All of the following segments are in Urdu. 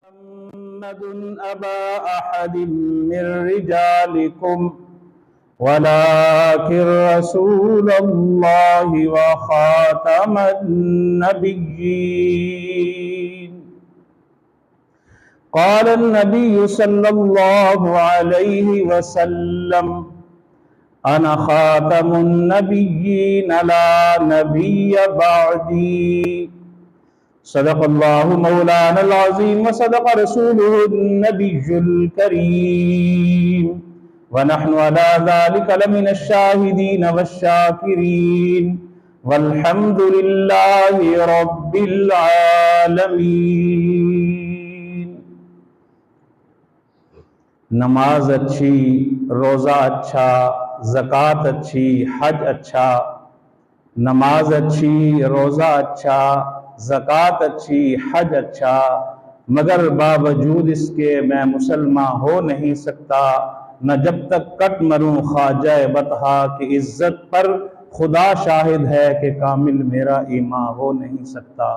محمد أبا أحد من رجالكم ولكن رسول الله وخاتم النبيين. قال النبي صلى الله عليه وسلم: أنا خاتم النبيين لا نبي بعدي. صدق الله مولانا العظيم وصدق رسوله النبي الكريم ونحن على ذلك لمن الشاهدين والشاكرين والحمد لله رب العالمين. نماز اچھی، روزہ اچھا، زکوٰۃ اچھی، حج اچھا. نماز اچھی، روزہ اچھا، زکوٰۃ اچھی، حج اچھا، مگر باوجود اس کے میں مسلمان ہو نہیں سکتا نہ جب تک کٹ مروں خواجہ بطحا کی عزت پر. خدا شاہد ہے کہ کامل میرا ایمان ہو نہیں سکتا.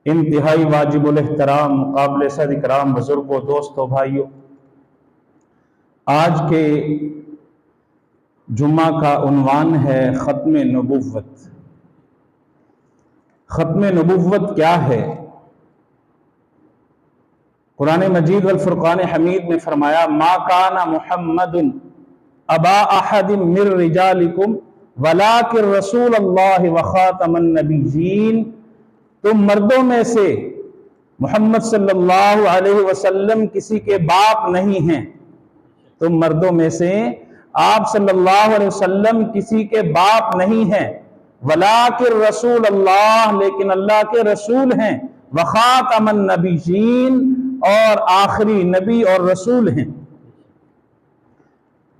انتہائی واجب الاحترام قابل صد اکرام بزرگوں، دوستوں، بھائیوں، آج کے جمعہ کا عنوان ہے ختم نبوت. ختم نبوت کیا ہے؟ قرآن مجید والفرقان حمید میں فرمایا: ما کان محمد ابا احد من رجالکم ولکن رسول اللہ وخاتم النبیین. تم مردوں میں سے محمد صلی اللہ علیہ وسلم کسی کے باپ نہیں ہیں. تم مردوں میں سے آپ صلی اللہ علیہ وسلم کسی کے باپ نہیں ہیں. ولیکن رسول اللہ، لیکن اللہ کے رسول ہیں. وخاتم النبیین، اور آخری نبی اور رسول ہیں.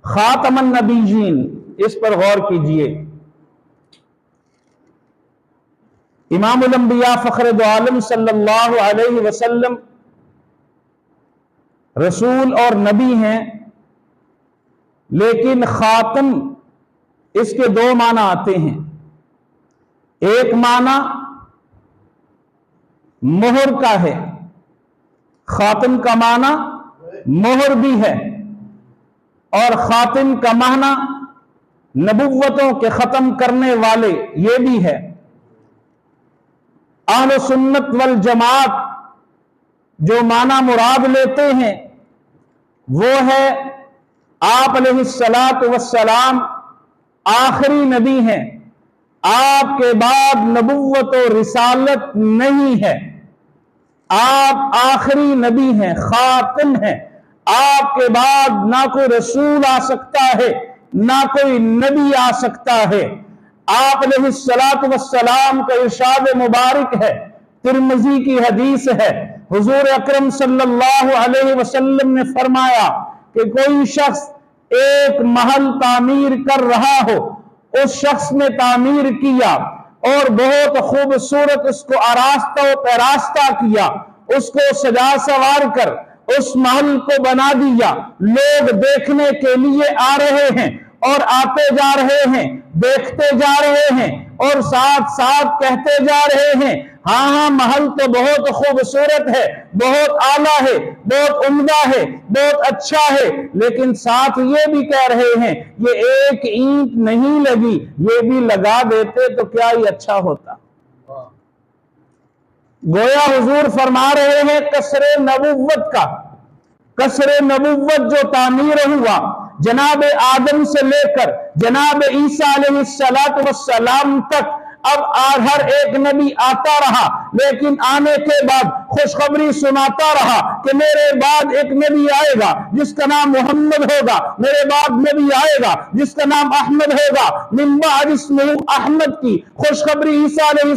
خاتم النبیین، اس پر غور کیجئے. امام الانبیاء فخر دو عالم صلی اللہ علیہ وسلم رسول اور نبی ہیں، لیکن خاتم اس کے دو معنی آتے ہیں. ایک معنی مہر کا ہے، خاتم کا معنی مہر بھی ہے، اور خاتم کا معنی نبوتوں کے ختم کرنے والے یہ بھی ہے. اہل سنت والجماعت جو معنی مراد لیتے ہیں وہ ہے آپ علیہ السلام آخری نبی ہیں. آپ کے بعد نبوت و رسالت نہیں ہے. آپ آخری نبی ہیں، خاتم ہیں. آپ کے بعد نہ کوئی رسول آ سکتا ہے، نہ کوئی نبی آ سکتا ہے. آپ علیہ السلام کا ارشاد مبارک ہے، ترمذی کی حدیث ہے. حضور اکرم صلی اللہ علیہ وسلم نے فرمایا کہ کوئی شخص ایک محل تعمیر کر رہا ہو، اس شخص نے تعمیر کیا اور بہت خوبصورت اس کو آراستہ و پیراستہ کیا، اس کو سجا سوار کر اس محل کو بنا دیا. لوگ دیکھنے کے لیے آ رہے ہیں اور آتے جا رہے ہیں، دیکھتے جا رہے ہیں اور ساتھ ساتھ کہتے جا رہے ہیں: ہاں محل تو بہت خوبصورت ہے، بہت اعلیٰ ہے، بہت عمدہ ہے، بہت اچھا ہے. لیکن ساتھ یہ بھی کہہ رہے ہیں یہ ایک اینٹ نہیں لگی، یہ بھی لگا دیتے تو کیا ہی اچھا ہوتا. گویا حضور فرما رہے ہیں قصر نبوت کا، قصر نبوت جو تعمیر ہوا جناب آدم سے لے کر جناب عیسیٰ علیہ السلام تک، اب ہر ایک نبی آتا رہا، لیکن آنے کے بعد خوشخبری سناتا رہا کہ میرے بعد ایک نبی آئے گا جس کا نام محمد ہوگا، میرے بعد نبی آئے گا جس کا نام احمد ہوگا، من بعد اسمہ احمد کی خوشخبری عیسیٰ علیہ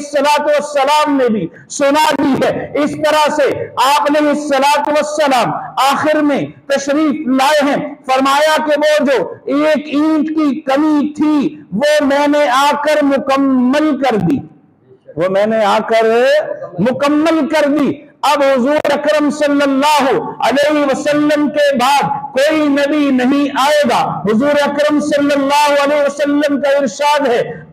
السلام نے بھی سنا دی ہے. اس طرح سے آپ علیہ السلام آخر میں تشریف لائے ہیں. فرمایا کہ وہ جو ایک اینٹ کی کمی تھی وہ میں نے آ کر مکمل کر دی، وہ میں نے آ کر مکمل کر دی. اب حضور اکرم صلی اللہ علیہ وسلم کے بعد کوئی نبی نہیں آئے گا. حضور اکرم صلی اللہ علیہ وسلم کا ارشاد ہے: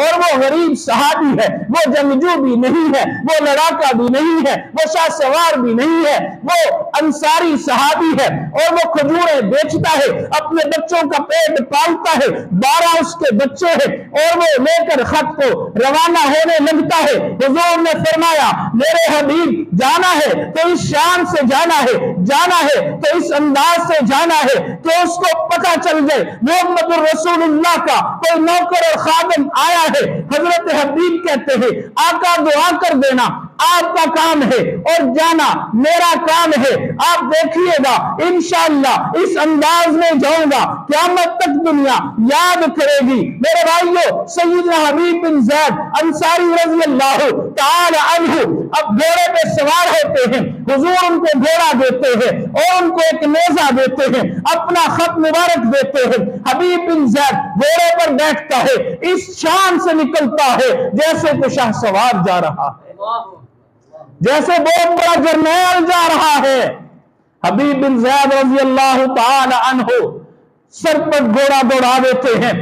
اور وہ غریب صحابی ہے، وہ جنگجو بھی نہیں ہے، وہ لڑاکا بھی نہیں ہے، وہ شاہ سوار بھی نہیں ہے، وہ انصاری صحابی ہے اور وہ کھجوریں بیچتا ہے، اپنے بچوں کا پیٹ پالتا ہے، 12 اس کے بچے ہیں اور وہ لے کر خط کو روانہ ہونے لگتا ہے۔ حضور نے فرمایا میرے حبیب جانا ہے تو اس شان سے جانا ہے تو اس انداز سے جانا ہے کہ اس کو پتہ چل جائے محمد الرسول اللہ کا کوئی نوکر اور خادم آیا ہے۔ حضرت حبیب کہتے ہیں آقا دعا کر دینا آپ کا کام ہے اور جانا میرا کام ہے، آپ دیکھیے گا انشاءاللہ اس انداز میں جاؤں گا قیامت تک دنیا یاد کرے گی۔ میرے بھائیو، سیدنا حبیب بن زید انصاری رضی اللہ تعالی عنہ اب گھوڑے پہ سوار ہوتے ہیں، حضور ان کو گھوڑا دیتے ہیں اور ان کو ایک نیزہ دیتے ہیں، اپنا خط مبارک دیتے ہیں۔ حبیب بن زید گھوڑے پر بیٹھتا ہے، اس شان سے نکلتا ہے جیسے کوئی شاہ سوار جا رہا ہے، جیسے بہت بڑا جرنیل جا رہا ہے۔ حبیب بن زید رضی اللہ تعالی عنہ سر پر گھوڑا دوڑا دیتے ہیں،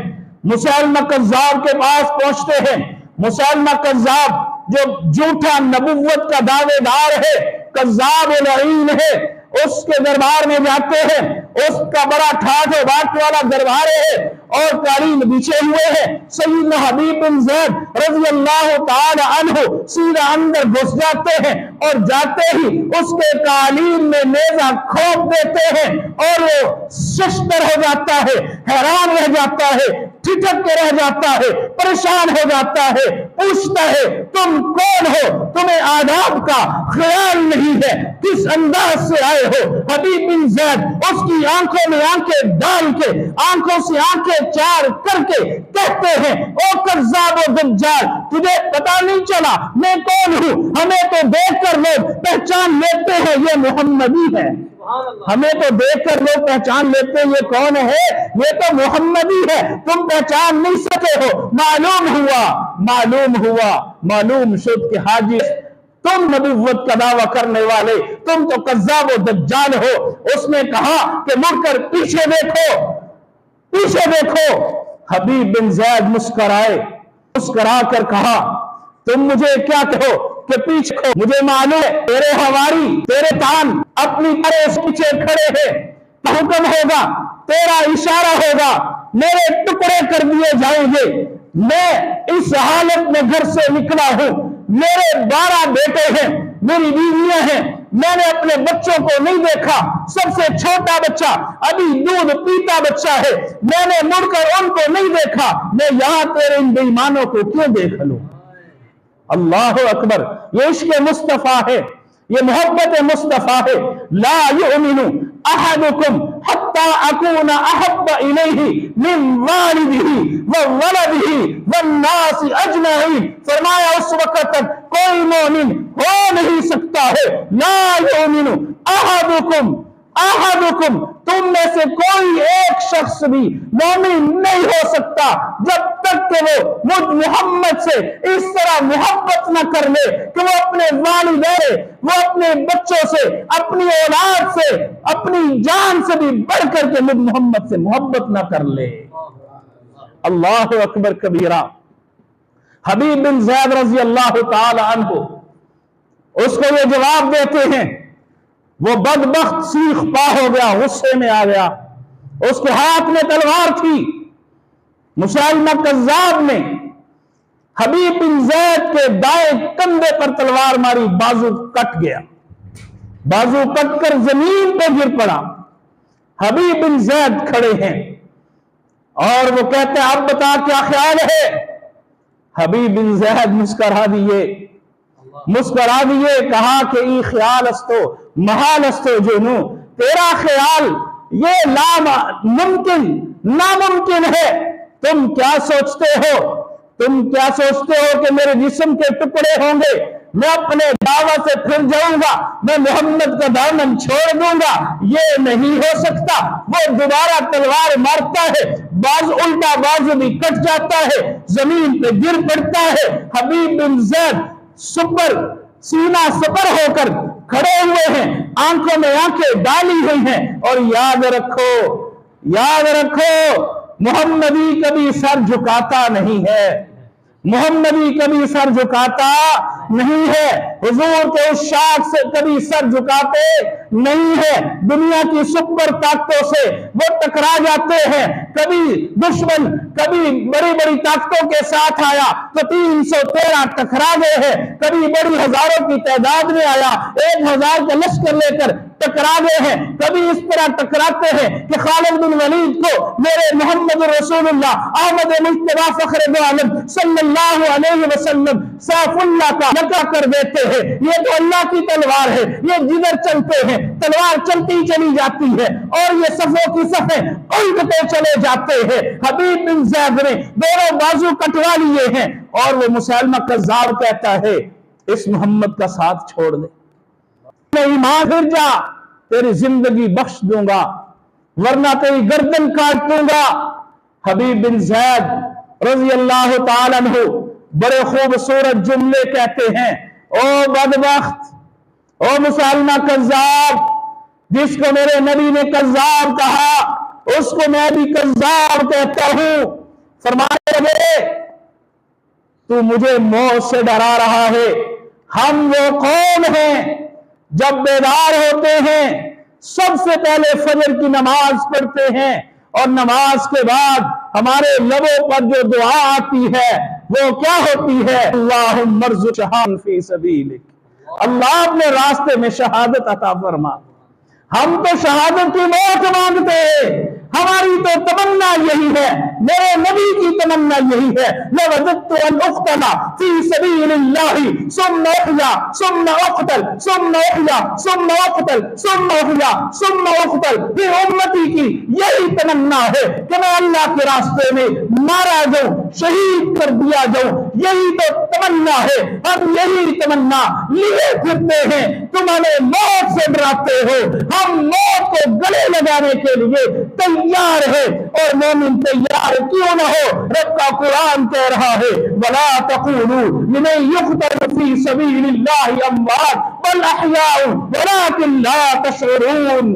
مسیلمہ کذاب کے پاس پہنچتے ہیں۔ مسیلمہ کذاب جو جھوٹا نبوت کا دعوے دار ہے، کذاب و لعین ہے، اس کے دربار میں جاتے ہیں۔ اس کا بڑا ٹھاٹ و بات والا دربار ہے اور قالین بچھے ہوئے ہیں۔ سیدنا حبیب بن زید رضی اللہ تعالی عنہ سیدھا اندر گھس جاتے ہیں اور جاتے ہی اس کے قالین میں نیزہ کھوپ دیتے ہیں اور وہ ششدر ہو جاتا ہے، حیران رہ جاتا ہے، ٹھٹک کے رہ جاتا ہے، پریشان ہو جاتا ہے، پوچھتا ہے تم کون ہو؟ تمہیں آداب کا خیال نہیں ہے، کس انداز سے آئے ہو؟ حبیب بن زید اس کی آنکھوں میں آنکھیں ڈال کے، آنکھوں سے آنکھیں چار کر کے کہتے ہیں او کذاب و دجال، تجھے پتا نہیں چلا میں کون ہوں؟ ہمیں تو دیکھ کر لوگ پہچان لیتے ہیں یہ محمدی ہے، ہمیں تو دیکھ کر لوگ پہچان لیتے ہیں یہ کون ہے؟ یہ تو محمدی ہے، تم پہچان نہیں سکے ہو۔ معلوم شد کہ حاجی تم نبوت کا دعویٰ کرنے والے، تم تو کذاب و دجال ہو۔ اس نے کہا کہ مڑ کر پیچھے دیکھو۔ حبیب بن زید مسکرا کر کہا تم مجھے کیا کہو کہ پیچھے کھو، مجھے معلوم ہے تیرے حواری، تیرے تان اپنی طرح سے پیچھے کھڑے ہیں، حکم ہوگا، تیرا اشارہ ہوگا، میرے ٹکڑے کر دیے جائیں گے۔ میں اس حالت میں گھر سے نکلا ہوں، میرے 12 بیٹے ہیں، میری بیویاں ہیں، میں نے اپنے بچوں کو نہیں دیکھا، سب سے چھوٹا بچہ ابھی دودھ پیتا بچہ ہے، میں نے مڑ کر ان کو نہیں دیکھا، میں یہاں تیرے ان بے ایمانوں کو کیوں دیکھ لوں؟ اللہ اکبر، یہ عشق مصطفیٰ ہے، یہ محبت مصطفیٰ ہے۔ لا یؤمن احدکم حتی اکون احب الیہ من والدہ وولدہ والناس اجمعین، فرمایا اس وقت تک کوئی مومن ہو نہیں سکتا ہے۔ لا یؤمن احدکم، تم میں سے کوئی ایک شخص بھی مومن نہیں ہو سکتا جب تک کہ وہ مجھ محمد سے اس طرح محبت نہ کر لے کہ وہ اپنے والدین، وہ اپنے بچوں سے، اپنی اولاد سے، اپنی جان سے بھی بڑھ کر کے مجھ محمد سے محبت نہ کر لے۔ اللہ اکبر کبیرہ۔ حبیب بن زید رضی اللہ تعالی عنہ اس کو یہ جواب دیتے ہیں، وہ بدبخت سیخ پا ہو گیا، غصے میں آ گیا، اس کے ہاتھ میں تلوار تھی۔ مسیلمہ کذاب نے حبیب بن زید کے دائیں کندھے پر تلوار ماری، بازو کٹ گیا، بازو کٹ کر زمین پہ گر پڑا۔ حبیب بن زید کھڑے ہیں اور وہ کہتے ہیں اب بتا کیا خیال ہے؟ حبیب بن زید مسکرا دیے، کہا کہ ای خیال استو محال استو جنو، تیرا خیال یہ ناممکن ہے۔ تم کیا سوچتے ہو کہ میرے جسم کے ٹکڑے ہوں گے، میں اپنے دعویٰ سے پھر جاؤں گا، میں محمد کا دامن چھوڑ دوں گا؟ یہ نہیں ہو سکتا۔ وہ دوبارہ تلوار مارتا ہے، الٹا بازو بھی کٹ جاتا ہے، زمین پہ گر پڑتا ہے۔ حبیب بن زید سینہ سپر ہو کر کھڑے ہوئے ہیں، آنکھوں میں آنکھیں ڈالی ہوئی ہیں، اور یاد رکھو محمدی کبھی سر جھکاتا نہیں ہے۔ محمدی کبھی سر جھکاتا نہیں ہے، حضور کے اس شاخ سے کبھی سر جھکاتے نہیں ہے۔ دنیا کی سپر طاقتوں سے وہ ٹکرا جاتے ہیں، کبھی دشمن کبھی بڑی بڑی طاقتوں کے ساتھ آیا تو 313 ٹکرا گئے ہیں، کبھی بڑی ہزاروں کی تعداد میں آیا 1000 کا لشکر لے کر ٹکرا گئے ہیں، کبھی اس طرح ٹکراتے ہیں کہ خالد بن ولید کو میرے محمد رسول اللہ احمد مجتبی فخر دو عالم صلی اللہ علیہ وسلم سیف اللہ کا لقب کر دیتے ہیں۔ یہ تو اللہ کی تلوار ہے، یہ جدھر چلتے ہیں تلوار چلتی چلی جاتی ہے اور یہ صفوں کی صفیں الٹتے چلے جاتے ہیں۔ حبیب بن زید نے دونوں بازو کٹوا لیے ہیں اور وہ مسلمہ کذاب کہتا ہے اس محمد کا ساتھ چھوڑ دے، میں ایمان پھر جا، تیری زندگی بخش دوں گا ورنہ تیری گردن کاٹ دوں گا۔ حبیب بن زید رضی اللہ تعالیٰ عنہ بڑے خوبصورت جملے کہتے ہیں، او بدبخت، او مسلمہ کذاب، جس کو میرے نبی نے کذاب کہا اس کو میں بھی کذاب کہتا ہوں۔ فرمانے لگے تو مجھے موت سے ڈرا رہا ہے، ہم وہ قوم ہیں جب بیدار ہوتے ہیں سب سے پہلے فجر کی نماز پڑھتے ہیں اور نماز کے بعد ہمارے لبوں پر جو دعا آتی ہے وہ کیا ہوتی ہے؟ اللہم ارزق شہادۃ فی سبیلک، اللہ اپنے راستے میں شہادت عطا فرما۔ ہم تو شہادت کی موت مانگتے ہیں، ہماری تو تمنا یہی ہے، میرے نبی کی تمنا یہی ہے، لَوَدَدْتُ أَنْ أُقْتَلَ فِي سَبِيلِ اللَّهِ ثُمَّ أُحْيَا ثُمَّ أُقْتَلْ ثُمَّ أُحْيَا ثُمَّ أُقْتَلْ ثُمَّ أُحْيَا ثُمَّ أُقْتَلْ۔ پھر امتی کی یہی تمنا ہے کہ میں اللہ کے راستے میں مارا جاؤں، شہید کر دیا جاؤں، یہی تو تمنا ہے۔ ہم یہی تمنا لیے پھرتے ہیں، تم ہمیں موت سے ڈراتے ہو، ہم موت کو گلے لگانے کے لیے تیار ہے، اور مومن تیار کیوں نہ ہو؟ رب کا قرآن کہہ رہا ہے وَلَا تَقُولُوا لِمَن يُقْتَلُ فِي سَبِيلِ اللَّهِ أَمْوَاتٌ بَلْ أَحْيَاءٌ وَلَٰكِن لَّا تَشْعُرُونَ۔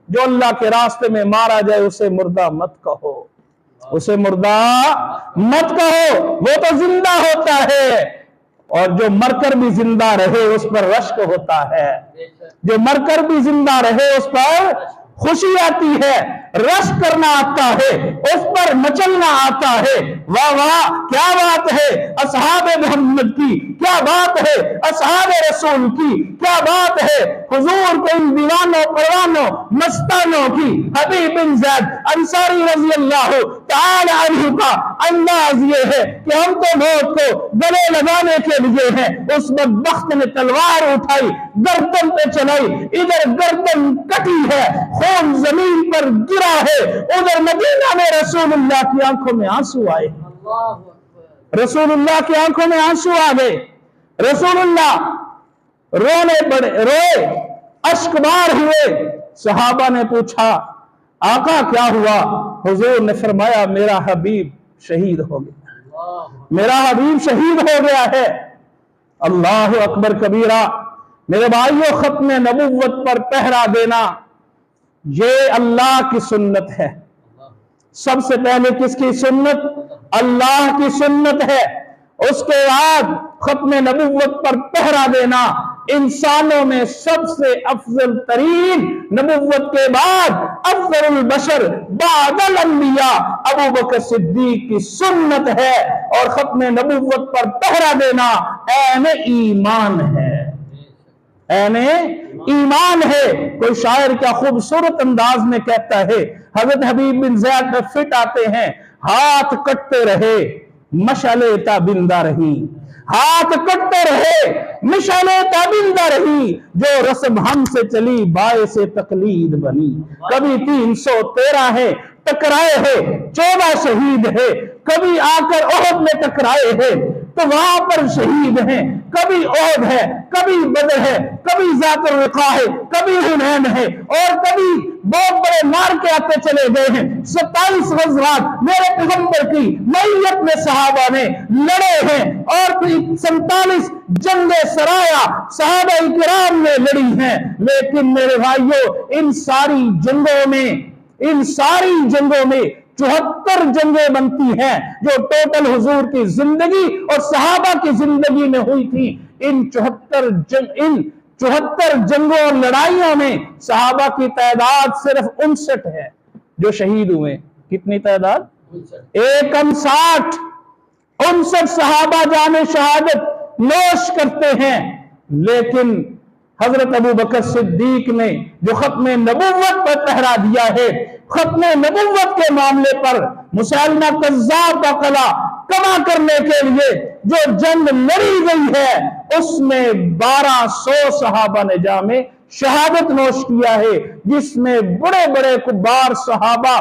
جو اللہ کے راستے میں مارا جائے اسے مردہ مت کہو، اسے مردہ مت کہو، وہ تو زندہ ہوتا ہے، اور جو مر کر بھی زندہ رہے اس پر رشک ہوتا ہے، جو مر کر بھی زندہ رہے اس پر خوشی آتی ہے، رشک کرنا آتا ہے، اس پر مچلنا آتا ہے۔ واہ واہ کیا بات ہے اصحاب محمد کی، کیا بات ہے اصحاب رسول کی، کیا بات ہے حضور کے ان دیوانوں پروانوں مستانوں کی۔ حبیب بن زید انصاری رضی اللہ تعالی عنہ کا انداز یہ ہے کہ ہم تو موت کو گلے لگانے کے لیے ہیں، اس بدبخت نے تلوار اٹھائی، گردن پہ چلائی، ادھر گردن کٹی ہے، خون زمین پر گرا ہے، ادھر مدینہ میں رسول اللہ کی آنکھوں میں آنسو آئے، رسول اللہ کی آنکھوں میں آنسو آ گئے، رسول اللہ رونے پڑے، روئے، اشک بار ہوئے۔ صحابہ نے پوچھا آقا کیا ہوا؟ حضور نے فرمایا میرا حبیب شہید ہو گیا، میرا حبیب شہید ہو گیا ہے۔ اللہ اکبر کبیرہ۔ میرے بھائیو، ختم نبوت پر پہرا دینا یہ اللہ کی سنت ہے۔ سب سے پہلے کس کی سنت؟ اللہ کی سنت ہے۔ اس کے بعد ختم نبوت پر پہرا دینا انسانوں میں سب سے افضل ترین، نبوت کے بعد افضل البشر بعد الانبیاء ابو بکر صدیق کی سنت ہے، اور ختم نبوت پر پہرا دینا عین ایمان ہے، عین ایمان ہے۔ کوئی شاعر کیا خوبصورت انداز میں کہتا ہے، حضرت حبیب بن زید میں فٹ آتے ہیں، ہاتھ کٹتے رہے مشعلے تابندہ رہی، ہاتھ کٹتے رہے مشعلے تابندہ رہی، جو رسم ہم سے چلی باعث تقلید بنی۔ کبھی 313 ہے ٹکرائے ہے، 14 شہید ہے، کبھی آ کر احد میں ٹکرائے ہیں تو وہاں پر شہید ہیں، کبھی احد ہے، کبھی بدر ہے، کبھی ذات الرقاع ہے، کبھی حنین ہے، اور کبھی بہت بڑے مار کے آتے چلے گئے ہیں۔ 27 غزوات میرے پیغمبر کی معیت میں صحابہ نے لڑے ہیں، اور 47 جنگ سرایا صحابہ کرام نے لڑی ہیں، لیکن میرے بھائیوں ان ساری جنگوں میں 74 جنگیں بنتی ہیں جو ٹوٹل حضور کی زندگی اور صحابہ کی زندگی میں ہوئی تھی. ان 74 جنگوں اور لڑائیوں میں صحابہ کی تعداد صرف 59 ہے جو شہید ہوئے. کتنی تعداد؟ 59 صحابہ جام شہادت نوش کرتے ہیں. لیکن حضرت ابو بکر صدیق نے جو ختم نبوت پر پہرا دیا ہے، ختم نبوت کے معاملے پر مسلمہ کذاب کا قلعہ کما کرنے کے لیے جو جنگ لڑی گئی ہے، اس میں 1200 صحابہ نے جام شہادت نوش کیا ہے، جس میں بڑے بڑے کبار صحابہ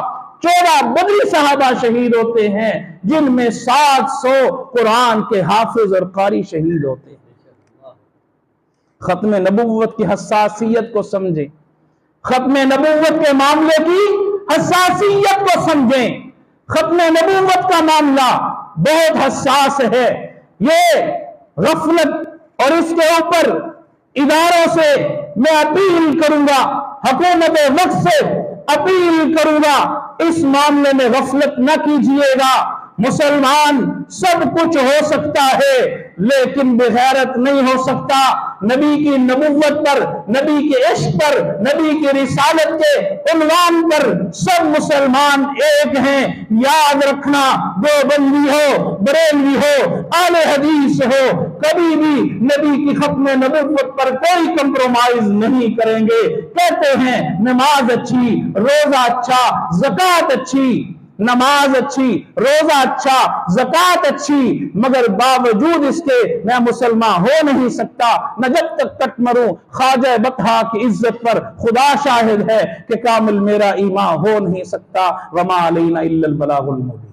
14 بدری صحابہ شہید ہوتے ہیں، جن میں 700 قرآن کے حافظ اور قاری شہید ہوتے ہیں. ختم نبوت کی حساسیت کو سمجھیں، ختم نبوت کے معاملے کی حساسیت کو سمجھیں. ختم نبوت کا معاملہ بہت حساس ہے. یہ غفلت اور اس کے اوپر اداروں سے میں اپیل کروں گا، حکومت وقت سے اپیل کروں گا، اس معاملے میں غفلت نہ کیجیے گا. مسلمان سب کچھ ہو سکتا ہے لیکن بغیرت نہیں ہو سکتا. نبی کی نبوت پر، نبی کے عشق پر، نبی کی رسالت کے عنوان پر سب مسلمان ایک ہیں. یاد رکھنا، دیوبندی ہو، بریلوی ہو، اہل حدیث ہو، کبھی بھی نبی کی ختم نبوت پر کوئی کمپرومائز نہیں کریں گے. کہتے ہیں نماز اچھی، روزہ اچھا، زکوٰۃ اچھی، نماز اچھی، روزہ اچھا، زکوٰۃ اچھی، مگر باوجود اس کے میں مسلمان ہو نہیں سکتا نہ جب تک کٹ مروں. خواجہ بطحہ کی عزت پر خدا شاہد ہے کہ کامل میرا ایمان ہو نہیں سکتا. وما علینا الا البلاغ المبین.